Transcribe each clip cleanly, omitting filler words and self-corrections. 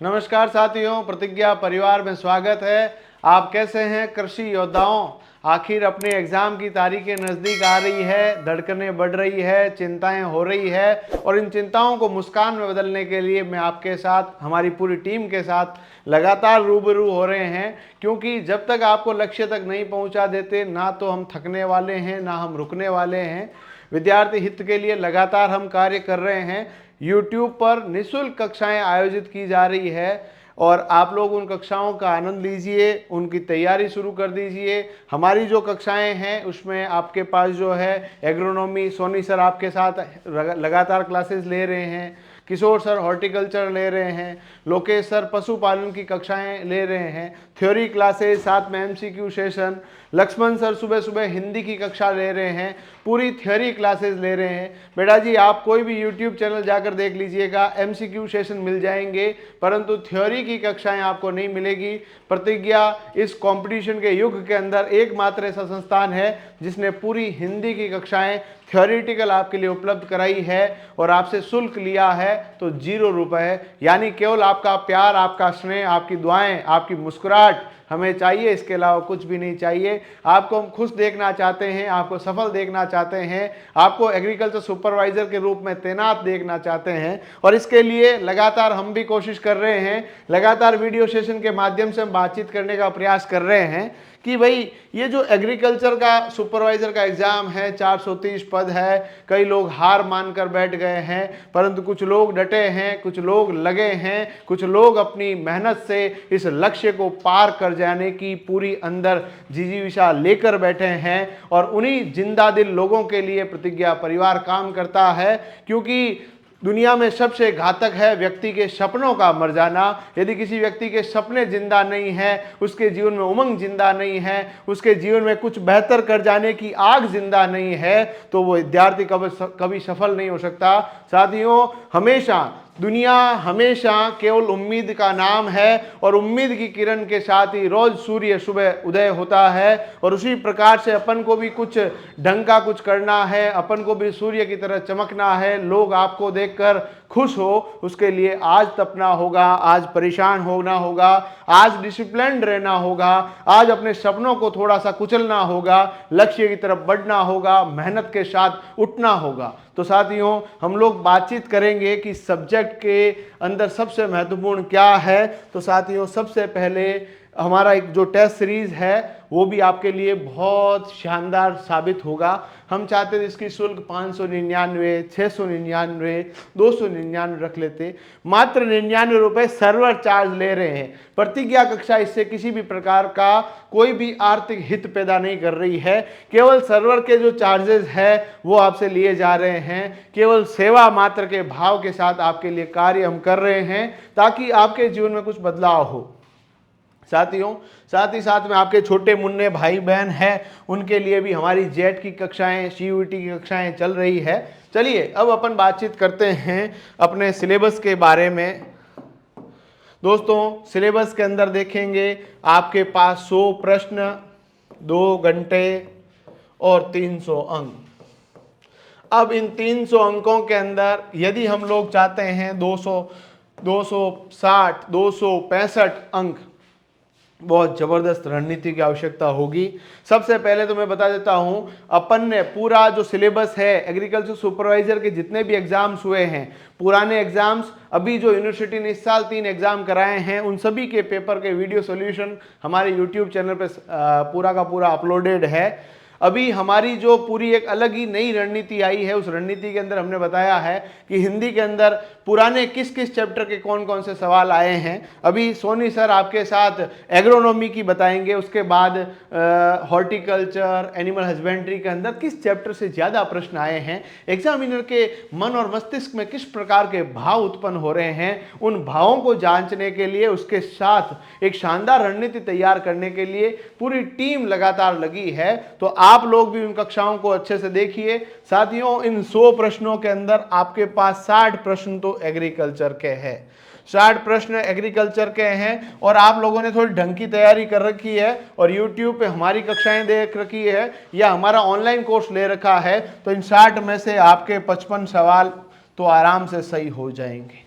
नमस्कार साथियों, प्रतिज्ञा परिवार में स्वागत है। आप कैसे हैं कृषि योद्धाओं? आखिर अपने एग्जाम की तारीखें नज़दीक आ रही है, धड़कनें बढ़ रही है, चिंताएं हो रही है और इन चिंताओं को मुस्कान में बदलने के लिए मैं आपके साथ, हमारी पूरी टीम के साथ लगातार रूबरू हो रहे हैं। क्योंकि जब तक आपको लक्ष्य तक नहीं पहुंचा देते, ना तो हम थकने वाले हैं, ना हम रुकने वाले हैं। विद्यार्थी हित के लिए लगातार हम कार्य कर रहे हैं। YouTube पर निःशुल्क कक्षाएं आयोजित की जा रही है और आप लोग उन कक्षाओं का आनंद लीजिए, उनकी तैयारी शुरू कर दीजिए। हमारी जो कक्षाएं हैं उसमें आपके पास जो है एग्रोनॉमी, सोनी सर आपके साथ लगातार क्लासेस ले रहे हैं, किशोर सर हॉर्टिकल्चर ले रहे हैं, लोकेश सर पशुपालन की कक्षाएं ले रहे हैं, थ्योरी क्लासेस, साथ में MCQ सेशन, लक्ष्मण सर सुबह सुबह हिंदी की कक्षा ले रहे हैं, पूरी थ्योरी क्लासेस ले रहे हैं। बेटा जी, आप कोई भी YouTube चैनल जाकर देख लीजिएगा, MCQ सेशन मिल जाएंगे, परंतु थ्योरी की कक्षाएं आपको नहीं मिलेगी। प्रतिज्ञा इस कंपटीशन के युग के अंदर एकमात्र ऐसा संस्थान है जिसने पूरी हिंदी की कक्षाएं थ्योरेटिकल आपके लिए उपलब्ध कराई है और आपसे शुल्क लिया है तो 0 रुपए, यानी केवल आपका प्यार, आपका स्नेह, आपकी दुआएं, आपकी मुस्कुराहट हमें चाहिए, इसके अलावा कुछ भी नहीं चाहिए। आपको हम खुश देखना चाहते हैं, आपको सफल देखना चाहते हैं, आपको एग्रीकल्चर सुपरवाइजर के रूप में तैनात देखना चाहते हैं और इसके लिए लगातार हम भी कोशिश कर रहे हैं। लगातार वीडियो सेशन के माध्यम से हम बातचीत करने का प्रयास कर रहे हैं कि भाई ये जो एग्रीकल्चर का सुपरवाइजर का एग्जाम है, 430 पद है, कई लोग हार मानकर बैठ गए हैं, परंतु कुछ लोग डटे हैं, कुछ लोग लगे हैं, कुछ लोग अपनी मेहनत से इस लक्ष्य को पार कर जाने की पूरी अंदर जिजीविषा लेकर बैठे हैं और उन्हीं जिंदा दिल लोगों के लिए प्रतिज्ञा परिवार काम करता है। क्योंकि दुनिया में सबसे घातक है व्यक्ति के सपनों का मर जाना। यदि किसी व्यक्ति के सपने जिंदा नहीं है, उसके जीवन में उमंग जिंदा नहीं है, उसके जीवन में कुछ बेहतर कर जाने की आग जिंदा नहीं है, तो वो विद्यार्थी कभी सफल नहीं हो सकता। साथियों, दुनिया हमेशा केवल उम्मीद का नाम है और उम्मीद की किरण के साथ ही रोज सूर्य सुबह उदय होता है और उसी प्रकार से अपन को भी कुछ ढंग का कुछ करना है, अपन को भी सूर्य की तरह चमकना है, लोग आपको देखकर खुश हो, उसके लिए आज तपना होगा, आज परेशान होना होगा, आज डिसिप्लिन्ड रहना होगा, आज अपने सपनों को थोड़ा सा कुचलना होगा, लक्ष्य की तरफ बढ़ना होगा, मेहनत के साथ उठना होगा। तो साथियों, हम लोग बातचीत करेंगे कि सब्जेक्ट के अंदर सबसे महत्वपूर्ण क्या है। तो साथियों, सबसे पहले हमारा एक जो टेस्ट सीरीज है वो भी आपके लिए बहुत शानदार साबित होगा। हम चाहते थे इसकी शुल्क 599, 699, 299 रख लेते, मात्र 99 रुपए सर्वर चार्ज ले रहे हैं। प्रतिज्ञा कक्षा इससे किसी भी प्रकार का कोई भी आर्थिक हित पैदा नहीं कर रही है। केवल सर्वर के जो चार्जेस है वो आपसे लिए जा रहे हैं, केवल सेवा मात्र के भाव के साथ आपके लिए कार्य हम कर रहे हैं ताकि आपके जीवन में कुछ बदलाव हो। साथियों, साथ ही साथ में आपके छोटे मुन्ने भाई बहन हैं, उनके लिए भी हमारी जेट की कक्षाएं, CUET की कक्षाएं चल रही है। चलिए अब अपन बातचीत करते हैं अपने सिलेबस के बारे में। दोस्तों, सिलेबस के अंदर देखेंगे आपके पास 100 प्रश्न, 2 घंटे और 300 अंक। अब इन 300 अंकों के अंदर यदि हम लोग चाहते हैं 260, 265 अंक, बहुत जबरदस्त रणनीति की आवश्यकता होगी। सबसे पहले तो मैं बता देता हूं, अपन ने पूरा जो सिलेबस है एग्रीकल्चर सुपरवाइजर के जितने भी एग्जाम्स हुए हैं, पुराने एग्जाम्स, अभी जो यूनिवर्सिटी ने इस साल 3 एग्जाम कराए हैं, उन सभी के पेपर के वीडियो सॉल्यूशन हमारे YouTube चैनल पर पूरा का पूरा अपलोडेड है। अभी हमारी जो पूरी एक अलग ही नई रणनीति आई है, उस रणनीति के अंदर हमने बताया है कि हिंदी के अंदर पुराने किस किस चैप्टर के कौन कौन से सवाल आए हैं। अभी सोनी सर आपके साथ एग्रोनॉमी की बताएंगे, उसके बाद हॉर्टिकल्चर, एनिमल हस्बेंड्री के अंदर किस चैप्टर से ज़्यादा प्रश्न आए हैं, एग्जामिनर के मन और मस्तिष्क में किस प्रकार के भाव उत्पन्न हो रहे हैं, उन भावों को जांचने के लिए, उसके साथ एक शानदार रणनीति तैयार करने के लिए पूरी टीम लगातार लगी है। तो आप लोग भी उन कक्षाओं को अच्छे से देखिए। साथियों, इन 100 प्रश्नों के अंदर आपके पास 60 प्रश्न तो एग्रीकल्चर के हैं, 60 प्रश्न एग्रीकल्चर के हैं और आप लोगों ने थोड़ी ढंग की तैयारी कर रखी है और YouTube पे हमारी कक्षाएं देख रखी है या हमारा ऑनलाइन कोर्स ले रखा है, तो इन 60 में से आपके 55 सवाल तो आराम से सही हो जाएंगे।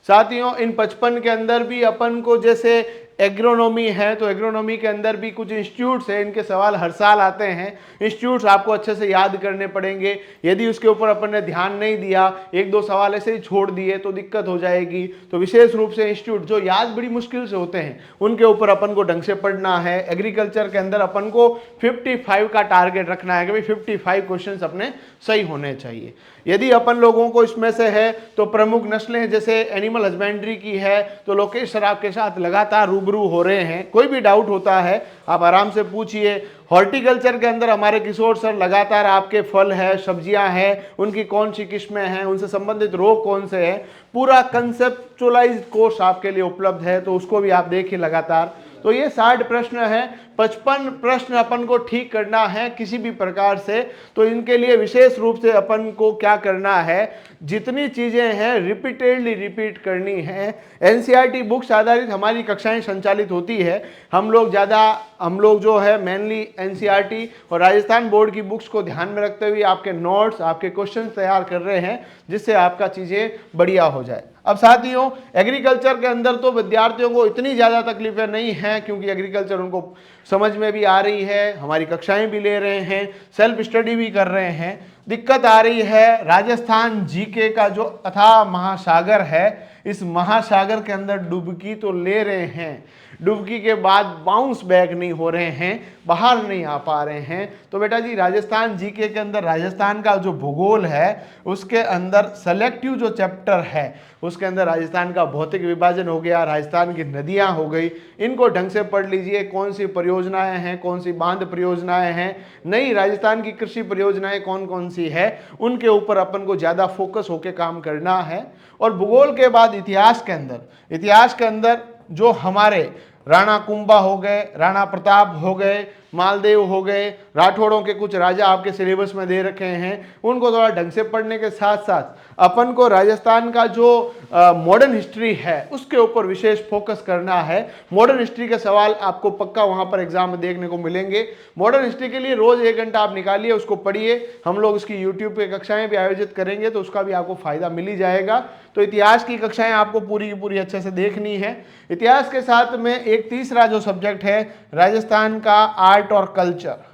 साथियों इन 55 के अंदर भी अपन को जैसे एग्रोनॉमी है, तो एग्रोनॉमी के अंदर भी कुछ इंस्टीट्यूट्स हैं, इनके सवाल हर साल आते हैं। इंस्टीट्यूट्स आपको अच्छे से याद करने पड़ेंगे। यदि उसके ऊपर अपन ने ध्यान नहीं दिया, एक दो सवाल ऐसे ही छोड़ दिए तो दिक्कत हो जाएगी। तो विशेष रूप से इंस्टीट्यूट जो याद बड़ी मुश्किल से होते हैं उनके ऊपर अपन को ढंग से पढ़ना है। एग्रीकल्चर के अंदर अपन को 55 का टारगेट रखना है कि भाई 55 क्वेश्चन अपने सही होने चाहिए। यदि अपन लोगों को इसमें से है तो प्रमुख नस्लें जैसे एनिमल हस्बेंड्री की है तो लोकेश सर आपके साथ लगातार रूबरू हो रहे हैं। कोई भी डाउट होता है आप आराम से पूछिए। हॉर्टिकल्चर के अंदर हमारे किशोर सर लगातार आपके फल है, सब्जियां हैं, उनकी कौन सी किस्में हैं, उनसे संबंधित रोग कौन से हैं, पूरा कंसेप्चुअलाइज्ड कोर्स आपके लिए उपलब्ध है, तो उसको भी आप देखिए लगातार। तो ये 60 प्रश्न है, 55 प्रश्न अपन को ठीक करना है किसी भी प्रकार से। तो इनके लिए विशेष रूप से अपन को क्या करना है, जितनी चीजें हैं रिपीटेडली रिपीट करनी है। एनसीईआरटी बुक्स आधारित हमारी कक्षाएं संचालित होती है। हम लोग जो है मेनली एनसीईआरटी और राजस्थान बोर्ड की बुक्स को ध्यान में रखते हुए आपके नोट्स, आपके क्वेश्चन तैयार कर रहे हैं, जिससे आपका चीजें बढ़िया हो जाए। अब साथियों एग्रीकल्चर के अंदर तो विद्यार्थियों को इतनी ज़्यादा तकलीफें नहीं हैं, क्योंकि एग्रीकल्चर उनको समझ में भी आ रही है, हमारी कक्षाएं भी ले रहे हैं, सेल्फ स्टडी भी कर रहे हैं। दिक्कत आ रही है राजस्थान जीके का जो अथाह महासागर है, इस महासागर के अंदर डुबकी तो ले रहे हैं, डुबकी के बाद बाउंस बैक नहीं हो रहे हैं, बाहर नहीं आ पा रहे हैं। तो बेटा जी राजस्थान जीके के अंदर राजस्थान का जो भूगोल है उसके अंदर सेलेक्टिव जो चैप्टर है उसके अंदर राजस्थान का भौतिक विभाजन हो गया, राजस्थान की नदियां हो गई, इनको ढंग से पढ़ लीजिए। कौन सी परियोजनाएं हैं, कौन सी बांध परियोजनाएं हैं, नई राजस्थान की कृषि परियोजनाएं कौन कौन सी है, उनके ऊपर अपन को ज़्यादा फोकस होकर काम करना है। और भूगोल के बाद इतिहास के अंदर जो हमारे राणा कुंभा हो गए, राणा प्रताप हो गए, मालदेव हो गए, राठौड़ों के कुछ राजा आपके सिलेबस में दे रखे हैं, उनको थोड़ा ढंग से पढ़ने के साथ साथ अपन को राजस्थान का जो मॉडर्न हिस्ट्री है उसके ऊपर विशेष फोकस करना है। मॉडर्न हिस्ट्री के सवाल आपको पक्का वहां पर एग्जाम में देखने को मिलेंगे। मॉडर्न हिस्ट्री के लिए रोज 1 घंटा आप निकालिए, उसको पढ़िए। हम लोग उसकी यूट्यूब पे कक्षाएं भी आयोजित करेंगे तो उसका भी आपको फायदा मिल ही जाएगा। तो इतिहास की कक्षाएं आपको पूरी की पूरी अच्छे से देखनी है। इतिहास के साथ में एक तीसरा जो सब्जेक्ट है राजस्थान का आर्ट और कल्चर।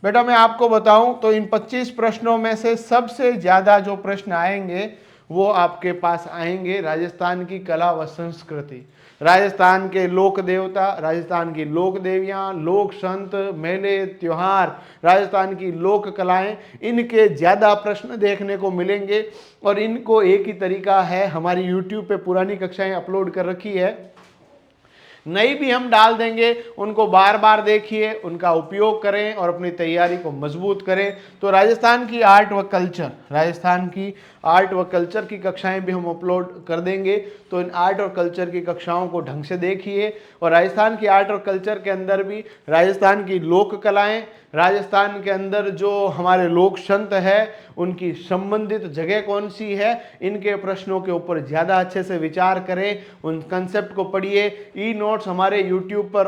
बेटा मैं आपको बताऊं तो इन 25 प्रश्नों में से सबसे ज्यादा जो प्रश्न आएंगे वो आपके पास आएंगे राजस्थान की कला व संस्कृति, राजस्थान के लोक देवता, राजस्थान की लोक देवियाँ, लोक संत, मेले, त्योहार, राजस्थान की लोक कलाएं, इनके ज़्यादा प्रश्न देखने को मिलेंगे। और इनको एक ही तरीका है, हमारी यूट्यूब पे पुरानी कक्षाएं अपलोड कर रखी है, नई भी हम डाल देंगे, उनको बार बार देखिए, उनका उपयोग करें और अपनी तैयारी को मजबूत करें। तो राजस्थान की आर्ट व कल्चर की कक्षाएं भी हम अपलोड कर देंगे। तो इन आर्ट और कल्चर की कक्षाओं को ढंग से देखिए। और राजस्थान की आर्ट और कल्चर के अंदर भी राजस्थान की लोक कलाएं, राजस्थान के अंदर जो हमारे लोक संत है उनकी संबंधित जगह कौन सी है, इनके प्रश्नों के ऊपर ज़्यादा अच्छे से विचार करें, उन कंसेप्ट को पढ़िए। ई नोट्स हमारे यूट्यूब पर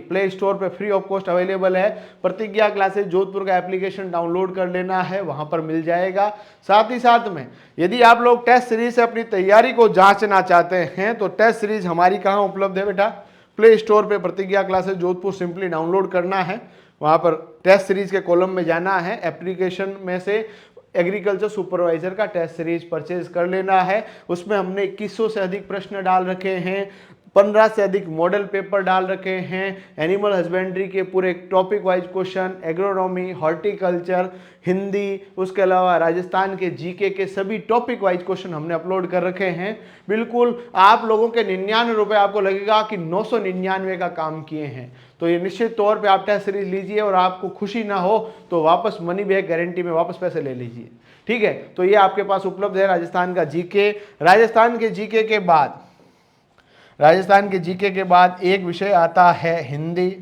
प्ले स्टोर पर फ्री ऑफ कॉस्ट अवेलेबल है। प्रतिज्ञा क्लासेस जोधपुर का एप्लीकेशन डाउनलोड कर लेना है, वहाँ पर मिल जाएगा। साथ ही साथ में यदि आप लोग टेस्ट सीरीज से अपनी तैयारी को जांचना चाहते हैं तो टेस्ट सीरीज हमारी कहाँ उपलब्ध है बेटा, प्ले स्टोर पे प्रतिज्ञा क्लासेस जोधपुर सिंपली डाउनलोड करना है, वहाँ पर टेस्ट सीरीज के कॉलम में जाना है, एप्लीकेशन में से एग्रीकल्चर सुपरवाइजर का टेस्ट सीरीज परचेज कर लेना है। उसमें हमने 2100 से अधिक प्रश्न डाल रखे हैं, 15 से अधिक मॉडल पेपर डाल रखे हैं, एनिमल हस्बेंड्री के पूरे topic wise question, agronomy, horticulture, Hindi, उसके अलावा राजस्थान के जीके के सभी टॉपिक वाइज क्वेश्चन हमने अपलोड कर रखे हैं। बिल्कुल आप लोगों के 99 रुपये आपको लगेगा कि 999 का काम किए हैं। तो ये निश्चित तौर पे आप टेस्ट सीरीज लीजिए और आपको खुशी ना हो तो वापस मनी बैक गारंटी में वापस पैसे ले लीजिए, ठीक है। तो ये आपके पास उपलब्ध है राजस्थान का जीके। राजस्थान के जीके के बाद एक विषय आता है हिंदी,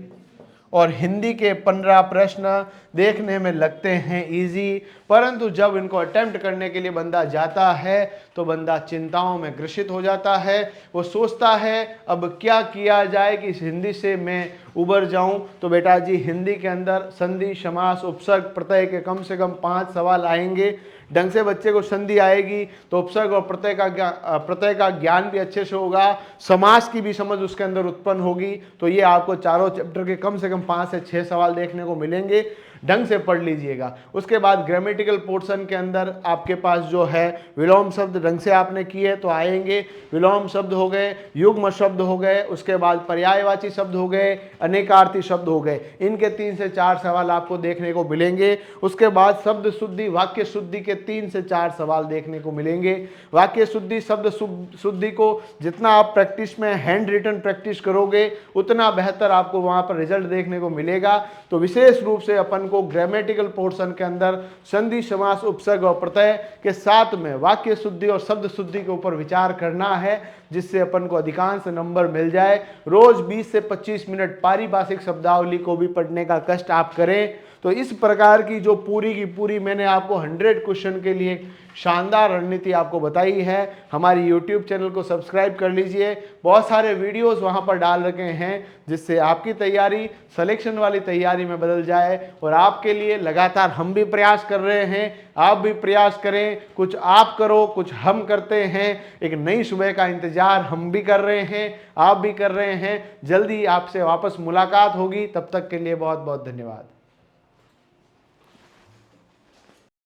और हिंदी के 15 प्रश्न देखने में लगते हैं इजी, परंतु जब इनको अटेम्प्ट करने के लिए बंदा जाता है तो बंदा चिंताओं में ग्रसित हो जाता है। वो सोचता है अब क्या किया जाए कि इस हिंदी से मैं उबर जाऊं। तो बेटा जी हिंदी के अंदर संधि, समास, उपसर्ग, प्रत्यय के कम से कम 5 सवाल आएंगे। ढंग से बच्चे को संधि आएगी तो उपसर्ग और प्रत्यय का ज्ञान भी अच्छे से होगा, समास की भी समझ उसके अंदर उत्पन्न होगी। तो ये आपको चारों चैप्टर के कम से कम 5 से 6 सवाल देखने को मिलेंगे, ढंग से पढ़ लीजिएगा। उसके बाद ग्रामेटिकल पोर्शन के अंदर आपके पास जो है विलोम शब्द ढंग से आपने किए तो आएंगे, विलोम शब्द हो गए, युग्म शब्द हो गए, उसके बाद पर्यायवाची शब्द हो गए, अनेकार्थी शब्द हो गए। इनके 3 से 4 सवाल आपको देखने को मिलेंगे। उसके बाद शब्द शुद्धि, वाक्य शुद्धि के 3 से 4 सवाल देखने को मिलेंगे। वाक्य शुद्धि, शब्द शुद्धि को जितना आप प्रैक्टिस में हैंड रिटन प्रैक्टिस करोगे उतना बेहतर आपको वहां पर रिजल्ट देखने को मिलेगा। तो विशेष रूप से अपन को ग्रामेटिकल पोर्शन के अंदर संधि, समास, उपसर्ग और प्रत्यय के साथ में वाक्य शुद्धि और शब्द शुद्धि के ऊपर विचार करना है, जिससे अपन को अधिकांश नंबर मिल जाए। रोज 20 से 25 मिनट पारिभाषिक शब्दावली को भी पढ़ने का कष्ट आप करें। तो इस प्रकार की जो पूरी की पूरी मैंने आपको 100 क्वेश्चन के लिए शानदार रणनीति आपको बताई है। हमारी YouTube चैनल को सब्सक्राइब कर लीजिए, बहुत सारे वीडियोस वहां पर डाल रखे हैं जिससे आपकी तैयारी सिलेक्शन वाली तैयारी में बदल जाए। और आपके लिए लगातार हम भी प्रयास कर रहे हैं, आप भी प्रयास करें, कुछ आप करो कुछ हम करते हैं। एक नई सुबह का इंतजार हम भी कर रहे हैं, आप भी कर रहे हैं। जल्दी आपसे वापस मुलाकात होगी, तब तक के लिए बहुत बहुत धन्यवाद।